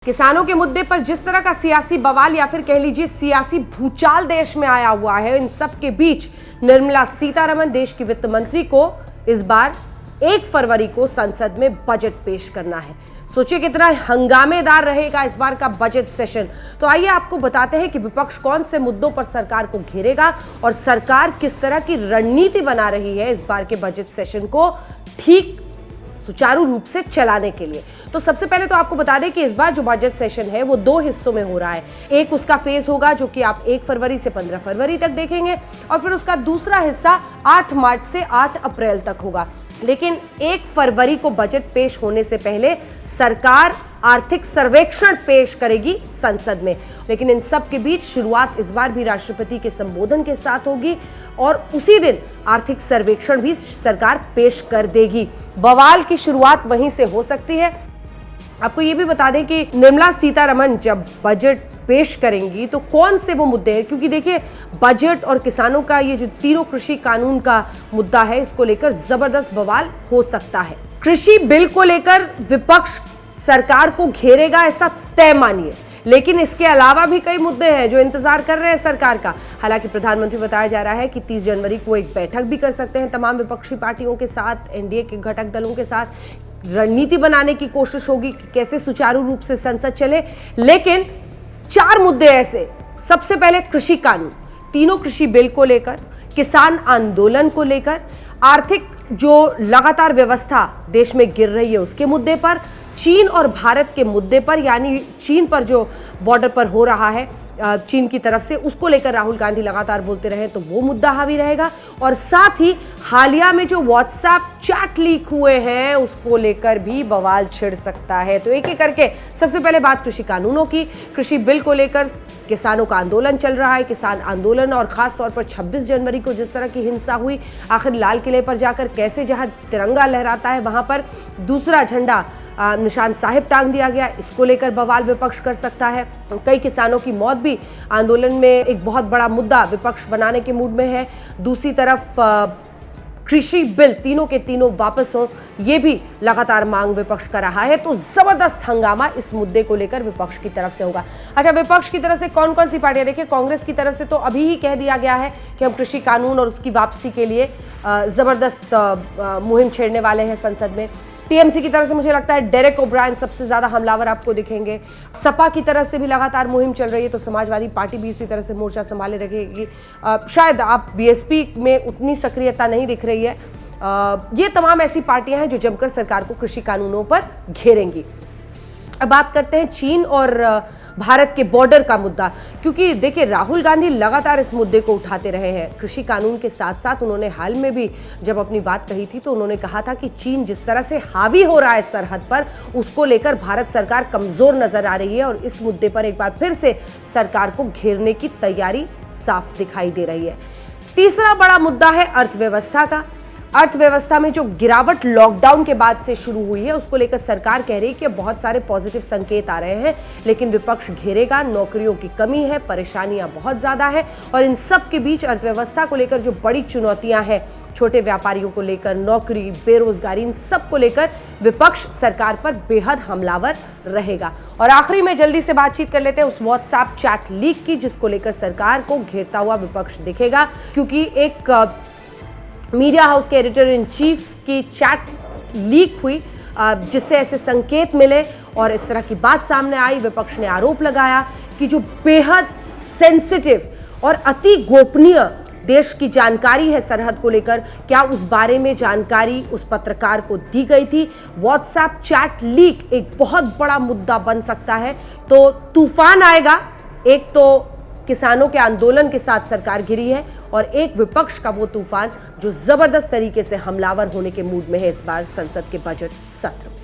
किसानों के मुद्दे पर जिस तरह का सियासी बवाल या फिर कह लीजिए सियासी भूचाल देश में आया हुआ है, इन सब के बीच निर्मला सीतारमण देश की वित्त मंत्री को इस बार 1 फरवरी को संसद में बजट पेश करना है। सोचिए कितना हंगामेदार रहेगा इस बार का बजट सेशन। तो आइए आपको बताते हैं कि विपक्ष कौन से मुद्दों पर सरकार को घेरेगा और सरकार किस तरह की रणनीति बना रही है इस बार के बजट सेशन को ठीक सुचारू रूप से चलाने के लिए। तो सबसे पहले तो आपको बता दें कि इस बार जो बजट सेशन है वो 2 हिस्सों में हो रहा है। एक उसका फेज होगा जो कि आप 1 फरवरी से 15 फरवरी तक देखेंगे और फिर उसका दूसरा हिस्सा 8 मार्च से 8 अप्रैल तक होगा। लेकिन 1 फरवरी को बजट पेश होने से पहले सरकार आर्थिक सर्वेक्षण पेश करेगी संसद में। लेकिन इन सब के बीच शुरुआत इस बार भी राष्ट्रपति के संबोधन के साथ होगी और उसी दिन आर्थिक सर्वेक्षण भी सरकार पेश कर देगी। बवाल की शुरुआत वहीं से हो सकती है। आपको ये भी बता दें कि निर्मला सीतारमण जब बजट पेश करेंगी तो कौन से वो मुद्दे हैं, क्योंकि देखिए बजट और किसानों का ये जो तीनों कृषि कानून का मुद्दा है, इसको लेकर जबरदस्त बवाल हो सकता है। कृषि बिल को लेकर विपक्ष सरकार को घेरेगा ऐसा तय मानिए, लेकिन इसके अलावा भी कई मुद्दे हैं जो इंतजार कर रहे हैं सरकार का। हालांकि प्रधानमंत्री बताया जा रहा है कि 30 जनवरी को एक बैठक भी कर सकते हैं तमाम विपक्षी पार्टियों के साथ, एनडीए के घटक दलों के साथ। रणनीति बनाने की कोशिश होगी कि कैसे सुचारू रूप से संसद चले। लेकिन 4 मुद्दे ऐसे, सबसे पहले कृषि कानून, तीनों कृषि बिल को लेकर, किसान आंदोलन को लेकर, आर्थिक जो लगातार व्यवस्था देश में गिर रही है उसके मुद्दे पर, चीन और भारत के मुद्दे पर, यानी चीन पर जो बॉर्डर पर हो रहा है चीन की तरफ से, उसको लेकर राहुल गांधी लगातार बोलते रहे तो वो मुद्दा हावी रहेगा। और साथ ही हालिया में जो व्हाट्सएप चैट लीक हुए हैं उसको लेकर भी बवाल छिड़ सकता है। तो एक एक करके सबसे पहले बात कृषि कानूनों की। कृषि बिल को लेकर किसानों का आंदोलन चल रहा है। किसान आंदोलन और खास तौर पर 26 जनवरी को जिस तरह की हिंसा हुई, आखिर लाल किले पर जाकर कैसे जहां तिरंगा लहराता है वहां पर दूसरा झंडा निशान साहिब टांग दिया गया, इसको लेकर बवाल विपक्ष कर सकता है। कई किसानों की मौत भी आंदोलन में एक बहुत बड़ा मुद्दा विपक्ष बनाने के मूड में है। दूसरी तरफ कृषि बिल तीनों के तीनों वापस हो, ये भी लगातार मांग विपक्ष कर रहा है। तो जबरदस्त हंगामा इस मुद्दे को लेकर विपक्ष की तरफ से होगा। अच्छा, विपक्ष की तरफ से कौन कौन सी पार्टियां, देखिए कांग्रेस की तरफ से तो अभी ही कह दिया गया है कि हम कृषि कानून और उसकी वापसी के लिए जबरदस्त मुहिम छेड़ने वाले हैं संसद में। टीएमसी की तरफ से मुझे लगता है डेरेक ओब्रायन सबसे ज्यादा हमलावर आपको दिखेंगे। सपा की तरफ से भी लगातार मुहिम चल रही है, तो समाजवादी पार्टी भी इसी तरह से मोर्चा संभाले रखेगी। शायद आप बीएसपी में उतनी सक्रियता नहीं दिख रही है। ये तमाम ऐसी पार्टियां हैं जो जमकर सरकार को कृषि कानूनों पर घेरेंगी। अब बात करते हैं चीन और भारत के बॉर्डर का मुद्दा, क्योंकि देखिए राहुल गांधी लगातार इस मुद्दे को उठाते रहे हैं। कृषि कानून के साथ साथ उन्होंने हाल में भी जब अपनी बात कही थी तो उन्होंने कहा था कि चीन जिस तरह से हावी हो रहा है सरहद पर, उसको लेकर भारत सरकार कमजोर नजर आ रही है और इस मुद्दे पर एक बार फिर से सरकार को घेरने की तैयारी साफ दिखाई दे रही है। तीसरा बड़ा मुद्दा है अर्थव्यवस्था का। अर्थव्यवस्था में जो गिरावट लॉकडाउन के बाद से शुरू हुई है उसको लेकर सरकार कह रही है कि बहुत सारे पॉजिटिव संकेत आ रहे हैं, लेकिन विपक्ष घेरेगा। नौकरियों की कमी है, परेशानियां बहुत ज्यादा है और इन सब के बीच अर्थव्यवस्था को लेकर जो बड़ी चुनौतियां हैं, छोटे व्यापारियों को लेकर, नौकरी, बेरोजगारी, इन सब को लेकर विपक्ष सरकार पर बेहद हमलावर रहेगा। और आखिरी में जल्दी से बातचीत कर लेते हैं उस व्हाट्सएप चैट लीक की, जिसको लेकर सरकार को घेरता हुआ विपक्ष दिखेगा, क्योंकि एक मीडिया हाउस के एडिटर इन चीफ की चैट लीक हुई जिससे ऐसे संकेत मिले और इस तरह की बात सामने आई। विपक्ष ने आरोप लगाया कि जो बेहद सेंसिटिव और अति गोपनीय देश की जानकारी है सरहद को लेकर, क्या उस बारे में जानकारी उस पत्रकार को दी गई थी। व्हाट्सएप चैट लीक एक बहुत बड़ा मुद्दा बन सकता है। तो तूफान आएगा, एक तो किसानों के आंदोलन के साथ सरकार घिरी है और एक विपक्ष का वो तूफान जो जबरदस्त तरीके से हमलावर होने के मूड में है इस बार संसद के बजट सत्र।